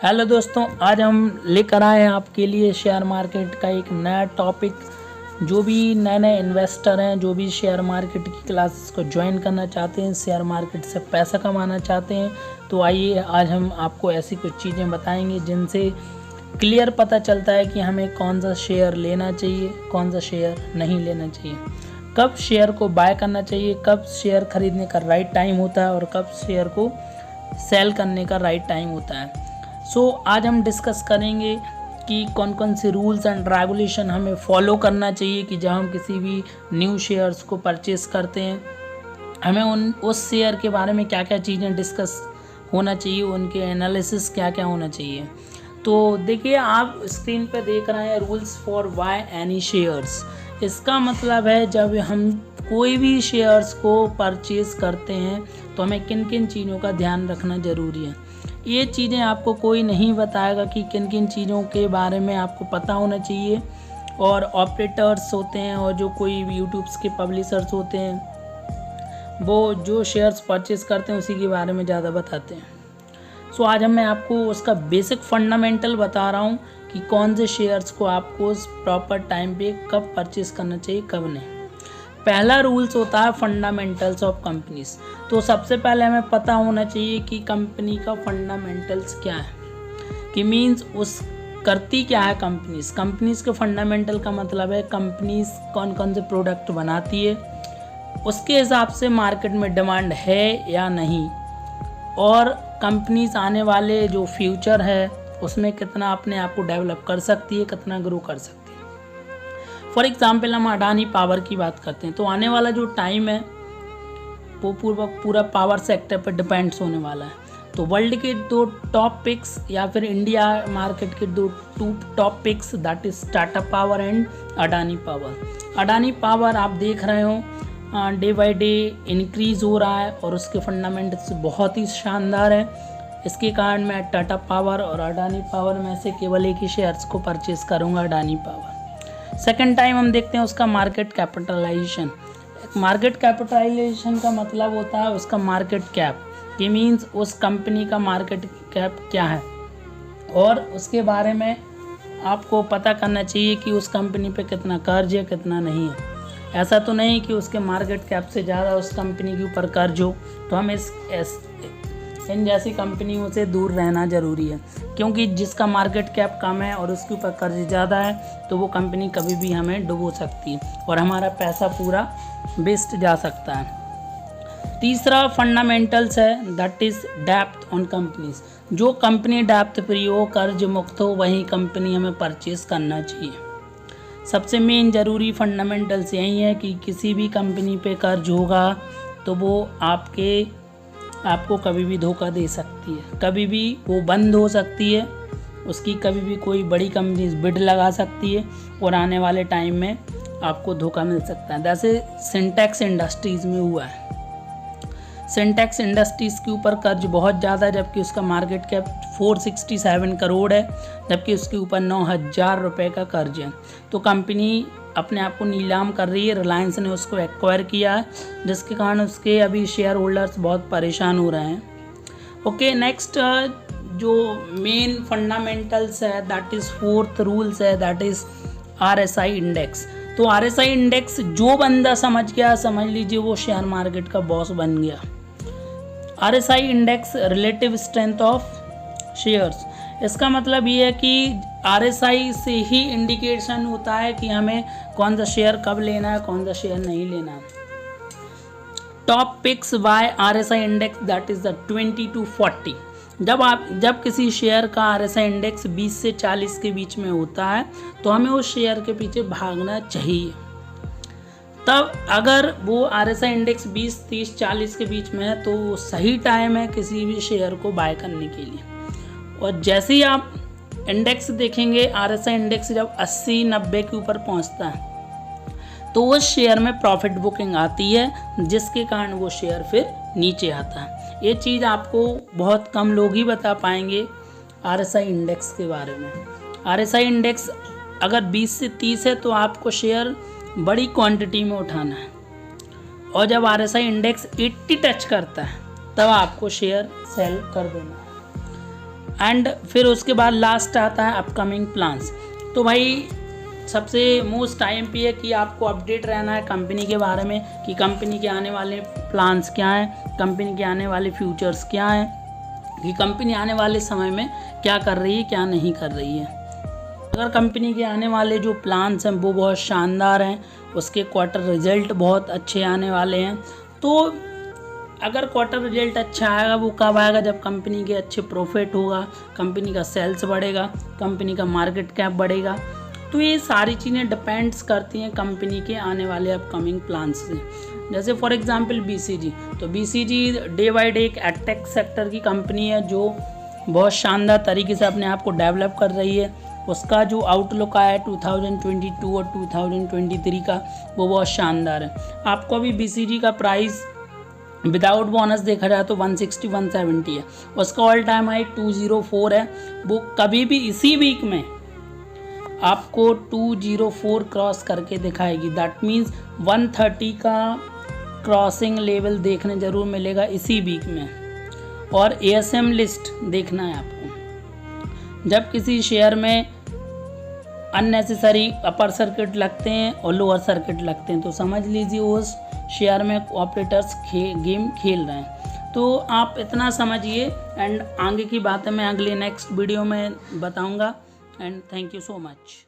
Hello दोस्तों, आज हम लेकर आए हैं आपके लिए शेयर मार्केट का एक नया टॉपिक। जो भी नए नए इन्वेस्टर हैं, जो भी शेयर मार्केट की क्लासेस को ज्वाइन करना चाहते हैं, शेयर मार्केट से पैसा कमाना चाहते हैं, तो आइए आज हम आपको ऐसी कुछ चीज़ें बताएंगे जिनसे क्लियर पता चलता है कि हमें कौन सा शेयर लेना चाहिए, कौन सा शेयर नहीं लेना चाहिए, कब शेयर को बाय करना चाहिए, कब शेयर खरीदने का राइट टाइम होता है और कब शेयर को सेल करने का राइट टाइम होता है। आज हम डिस्कस करेंगे कि कौन कौन से रूल्स एंड रेगुलेशन हमें फॉलो करना चाहिए कि जब हम किसी भी न्यू शेयर्स को परचेस करते हैं, हमें उस शेयर के बारे में क्या क्या चीज़ें डिस्कस होना चाहिए, उनके एनालिसिस क्या क्या होना चाहिए। तो देखिए, आप स्क्रीन पे देख रहे हैं rules for by any shares. इसका मतलब है जब हम कोई भी शेयर्स को परचेस करते हैं तो हमें किन किन चीज़ों का ध्यान रखना ज़रूरी है। ये चीज़ें आपको कोई नहीं बताएगा कि किन किन चीज़ों के बारे में आपको पता होना चाहिए। और ऑपरेटर्स होते हैं और जो कोई यूट्यूब्स के पब्लिशर्स होते हैं, वो जो शेयर्स परचेस करते हैं उसी के बारे में ज़्यादा बताते हैं। आज मैं आपको उसका बेसिक फंडामेंटल बता रहा हूँ कि कौन से शेयर्स को आपको उस प्रॉपर टाइम पे कब परचेस करना चाहिए, कब नहीं। पहला रूल्स होता है फंडामेंटल्स ऑफ कंपनीज। तो सबसे पहले हमें पता होना चाहिए कि कंपनी का फंडामेंटल्स क्या है, कि मीन्स उस करती क्या है कंपनीज के फंडामेंटल का मतलब है कंपनीज कौन कौन से प्रोडक्ट बनाती है, उसके हिसाब से मार्केट में डिमांड है या नहीं, और कंपनीज आने वाले जो फ्यूचर है उसमें कितना अपने आप को डेवलप कर सकती है, कितना ग्रो कर सकती है। फॉर एग्जाम्पल हम अडानी पावर की बात करते हैं तो आने वाला जो टाइम है वो पूरा पावर सेक्टर पर डिपेंड्स होने वाला है। तो वर्ल्ड के दो टॉप पिक्स या फिर इंडिया मार्केट के two top picks, that is Tata power and Adani power. Adani power आप देख रहे हो डे बाय डे इंक्रीज हो रहा है और उसके फंडामेंटल्स बहुत ही शानदार है। इसके कारण मैं टाटा पावर और अडानी पावर में से केवल एक ही शेयर्स को परचेस करूँगा, अडानी पावर। सेकेंड टाइम हम देखते हैं उसका मार्केट कैपिटलाइजेशन। मार्केट कैपिटलाइजेशन का मतलब होता है उसका मार्केट कैप, ये मीन्स उस कंपनी का मार्केट कैप क्या है, और उसके बारे में आपको पता करना चाहिए कि उस कंपनी पे कितना कर्ज है, कितना नहीं है। ऐसा तो नहीं कि उसके मार्केट कैप से ज़्यादा उस कंपनी के ऊपर कर्ज हो, तो हमें इन जैसी कंपनियों से दूर रहना ज़रूरी है, क्योंकि जिसका मार्केट कैप कम है और उसके ऊपर कर्ज ज़्यादा है तो वो कंपनी कभी भी हमें डुबो सकती है और हमारा पैसा पूरा वेस्ट जा सकता है। तीसरा फंडामेंटल्स है, that is depth on companies. जो कंपनी डेप्थ फ्री हो, कर्ज मुक्त हो, वही कंपनी हमें परचेस करना चाहिए। सबसे मेन ज़रूरी फंडामेंटल्स यही है कि किसी भी कंपनी पे कर्ज होगा तो वो आपको कभी भी धोखा दे सकती है, कभी भी वो बंद हो सकती है, उसकी कभी भी कोई बड़ी कंपनी बिड लगा सकती है और आने वाले टाइम में आपको धोखा मिल सकता है। जैसे सिंटेक्स इंडस्ट्रीज़ में हुआ है। सिंटेक्स इंडस्ट्रीज़ के ऊपर कर्ज बहुत ज़्यादा है, जबकि उसका मार्केट कैप 467 करोड़ है, जबकि उसके ऊपर 9,000 रुपये का कर्ज है। तो कंपनी अपने आप को नीलाम कर रही है, रिलायंस ने उसको एक्वायर किया है, जिसके कारण उसके अभी शेयर होल्डर्स बहुत परेशान हो रहे हैं। ओके, नेक्स्ट जो मेन फंडामेंटल्स है, दैट इज़ फोर्थ रूल्स है, दैट इज़ RSI इंडेक्स। तो RSI इंडेक्स जो बंदा समझ गया, समझ लीजिए वो शेयर मार्केट का बॉस बन गया। RSI index relative strength of shares, इसका मतलब ये है कि RSI से ही इंडिकेशन होता है कि हमें कौन सा शेयर कब लेना है, कौन सा शेयर नहीं लेना है। Top picks by RSI index, that is the 20 to 40। जब किसी शेयर का RSI इंडेक्स 20 से 40 के बीच में होता है तो हमें उस शेयर के पीछे भागना चाहिए। तब अगर वो RSI इंडेक्स 20, 30, 40 के बीच में है तो सही टाइम है किसी भी शेयर को बाय करने के लिए। और जैसे ही आप इंडेक्स देखेंगे, RSI इंडेक्स जब 80-90 के ऊपर पहुंचता है तो उस शेयर में प्रॉफिट बुकिंग आती है, जिसके कारण वो शेयर फिर नीचे आता है। ये चीज़ आपको बहुत कम लोग ही बता पाएंगे RSI इंडेक्स के बारे में। RSI इंडेक्स अगर 20 से 30 है तो आपको शेयर बड़ी क्वांटिटी में उठाना है, और जब RSI इंडेक्स 80 टच करता है तब आपको शेयर सेल कर देना है। एंड फिर उसके बाद लास्ट आता है अपकमिंग प्लान्स। तो भाई सबसे मोस्ट टाइम पे है कि आपको अपडेट रहना है कंपनी के बारे में कि कंपनी के आने वाले प्लान्स क्या हैं, कंपनी के आने वाले फ्यूचर्स क्या हैं, कि कंपनी आने वाले समय में क्या कर रही है क्या नहीं कर रही है। अगर कंपनी के आने वाले जो प्लान्स हैं वो बहुत शानदार हैं, उसके क्वार्टर रिजल्ट बहुत अच्छे आने वाले हैं, तो अगर क्वार्टर रिजल्ट अच्छा आएगा वो कब आएगा, जब कंपनी के अच्छे प्रॉफिट होगा, कंपनी का सेल्स बढ़ेगा, कंपनी का मार्केट कैप बढ़ेगा। तो ये सारी चीज़ें डिपेंड्स करती हैं कंपनी के आने वाले अपकमिंग प्लान्स से। जैसे फॉर एग्जांपल BCG, तो BCG डे बाय डे एक एडटेक सेक्टर की कंपनी है जो बहुत शानदार तरीके से अपने आप को डेवलप कर रही है। उसका जो आउटलुक आया है 2022 और 2023 का वो बहुत शानदार है। आपको अभी BCG का प्राइस विदाउट बोनस देखा जाए तो 160-170 है, उसका ऑल टाइम हाई 204 है। वो कभी भी इसी वीक में आपको 204 क्रॉस करके दिखाएगी। दैट मीन्स 130 का क्रॉसिंग लेवल देखने जरूर मिलेगा इसी वीक में। और ASM लिस्ट देखना है आपको। जब किसी शेयर में अननेसेसरी अपर सर्किट लगते हैं और लोअर सर्किट लगते हैं तो समझ लीजिए उस शेयर में ऑपरेटर्स गेम खेल रहे हैं। तो आप इतना समझिए एंड आगे की बातें मैं अगले नेक्स्ट वीडियो में बताऊंगा। And thank you so much.